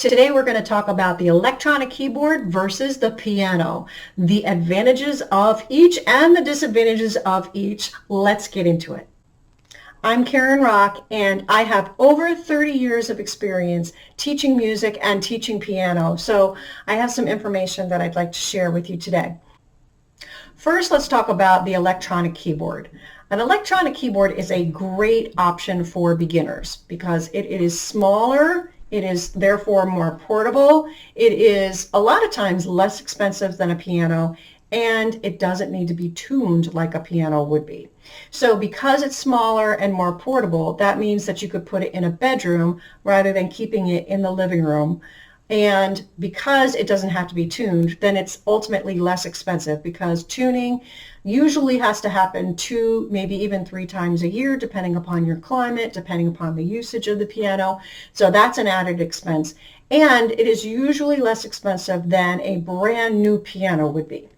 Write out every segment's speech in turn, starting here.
Today we're going to talk about the electronic keyboard versus the piano, the advantages of each and the disadvantages of each. Let's get into it. I'm Karen Rock, and I have over 30 years of experience teaching music and teaching piano, so I have some information that I'd like to share with you today. First, let's talk about the electronic keyboard. An electronic keyboard is a great option for beginners because it is smaller. It is therefore more portable. It is a lot of times less expensive than a piano, and it doesn't need to be tuned like a piano would be. So because it's smaller and more portable, that means that you could put it in a bedroom rather than keeping it in the living room. And because it doesn't have to be tuned, then it's ultimately less expensive because tuning usually has to happen 2, maybe even 3 times a year, depending upon your climate, depending upon the usage of the piano. So that's an added expense. And it is usually less expensive than a brand new piano would be.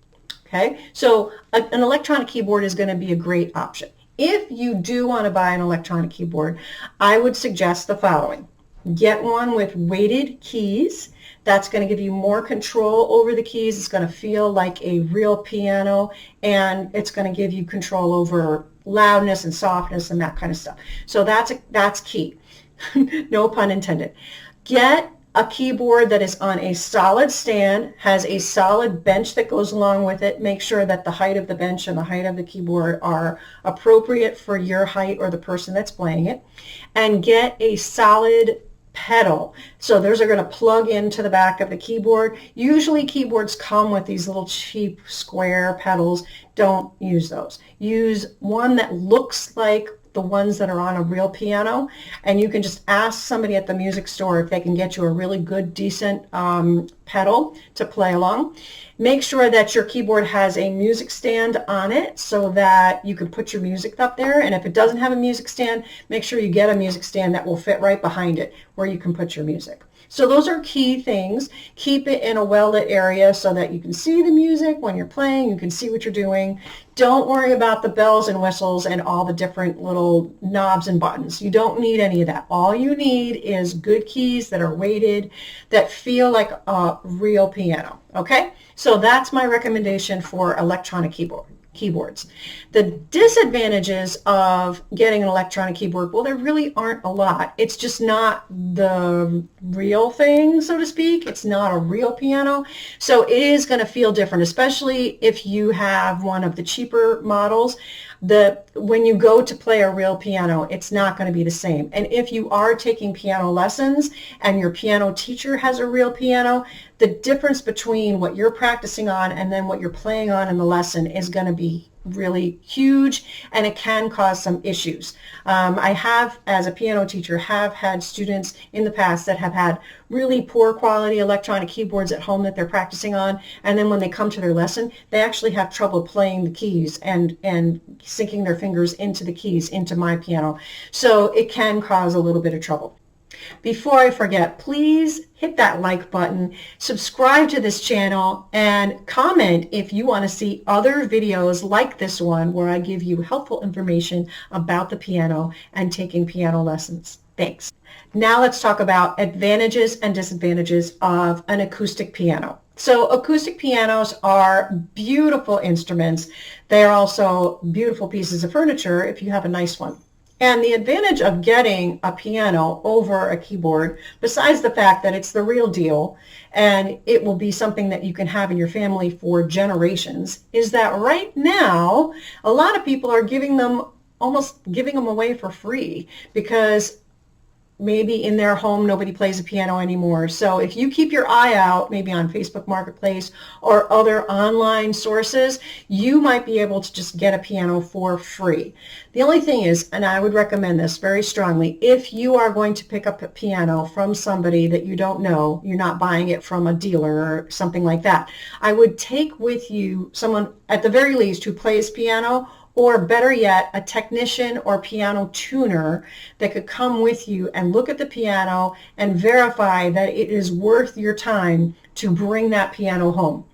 Okay, so an electronic keyboard is going to be a great option. If you do want to buy an electronic keyboard, I would suggest the following. Get one with weighted keys. That's going to give you more control over the keys. It's going to feel like a real piano, and it's going to give you control over loudness and softness and that kind of stuff. So that's key. No pun intended. Get a keyboard that is on a solid stand, has a solid bench that goes along with it. Make sure that the height of the bench and the height of the keyboard are appropriate for your height or the person that's playing it. And get a solid pedal. So those are going to plug into the back of the keyboard. Usually keyboards come with these little cheap square pedals. Don't use those. Use one that looks like the ones that are on a real piano, and you can just ask somebody at the music store if they can get you a really good, decent pedal to play along. Make sure that your keyboard has a music stand on it so that you can put your music up there, and if it doesn't have a music stand, make sure you get a music stand that will fit right behind it where you can put your music. So those are key things. Keep it in a well-lit area so that you can see the music when you're playing, you can see what you're doing. Don't worry about the bells and whistles and all the different little knobs and buttons. You don't need any of that. All you need is good keys that are weighted, that feel like a real piano, okay? So that's my recommendation for electronic keyboards. The disadvantages of getting an electronic keyboard, well, there really aren't a lot. It's just not the real thing, so to speak. It's not a real piano. So it is going to feel different, especially if you have one of the cheaper models. When you go to play a real piano, it's not going to be the same. And if you are taking piano lessons and your piano teacher has a real piano, the difference between what you're practicing on and then what you're playing on in the lesson is going to be really huge, and it can cause some issues. I have, as a piano teacher, have had students in the past that have had really poor quality electronic keyboards at home that they're practicing on, and then when they come to their lesson, they actually have trouble playing the keys and sinking their fingers into the keys into my piano. So it can cause a little bit of trouble. Before I forget, please hit that like button, subscribe to this channel, and comment if you want to see other videos like this one where I give you helpful information about the piano and taking piano lessons. Thanks. Now let's talk about advantages and disadvantages of an acoustic piano. So acoustic pianos are beautiful instruments. They are also beautiful pieces of furniture if you have a nice one. And the advantage of getting a piano over a keyboard, besides the fact that it's the real deal and it will be something that you can have in your family for generations, is that right now a lot of people are almost giving them away for free because maybe in their home nobody plays a piano anymore. So if you keep your eye out, maybe on Facebook Marketplace or other online sources, you might be able to just get a piano for free. The only thing is, and I would recommend this very strongly, if you are going to pick up a piano from somebody that you don't know, you're not buying it from a dealer or something like that, I would take with you someone at the very least who plays piano, or better yet, a technician or piano tuner that could come with you and look at the piano and verify that it is worth your time to bring that piano home.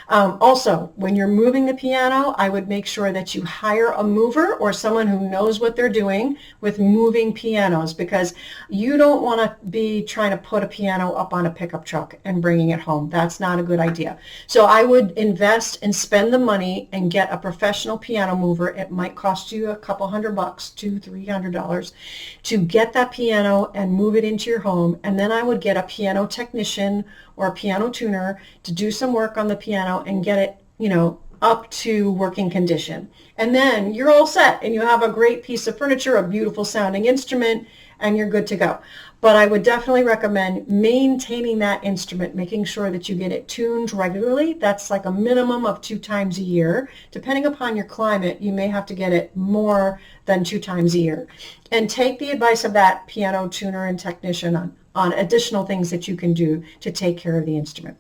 Also, when you're moving the piano, I would make sure that you hire a mover or someone who knows what they're doing with moving pianos, because you don't want to be trying to put a piano up on a pickup truck and bringing it home. That's not a good idea. So I would invest and spend the money and get a professional piano mover. It might cost you a couple $100, $200-300 to get that piano and move it into your home. And then I would get a piano technician or a piano tuner to do some work on the piano and get it, up to working condition. And then you're all set and you have a great piece of furniture, a beautiful sounding instrument, and you're good to go. But I would definitely recommend maintaining that instrument, making sure that you get it tuned regularly. That's like a minimum of 2 times a year. Depending upon your climate, you may have to get it more than 2 times a year. And take the advice of that piano tuner and technician on additional things that you can do to take care of the instrument.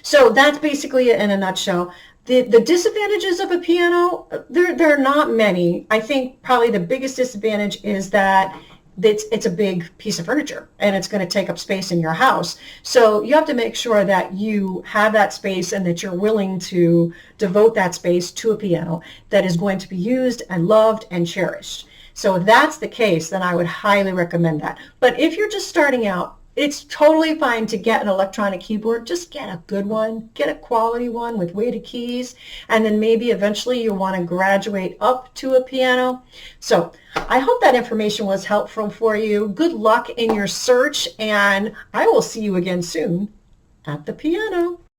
So that's basically it in a nutshell. The disadvantages of a piano, there are not many. I think probably the biggest disadvantage is that it's a big piece of furniture and it's going to take up space in your house. So you have to make sure that you have that space and that you're willing to devote that space to a piano that is going to be used and loved and cherished. So if that's the case, then I would highly recommend that. But if you're just starting out, it's totally fine to get an electronic keyboard. Just get a good one, get a quality one with weighted keys, and then maybe eventually you want to graduate up to a piano. So I hope that information was helpful for you. Good luck in your search, and I will see you again soon at the piano.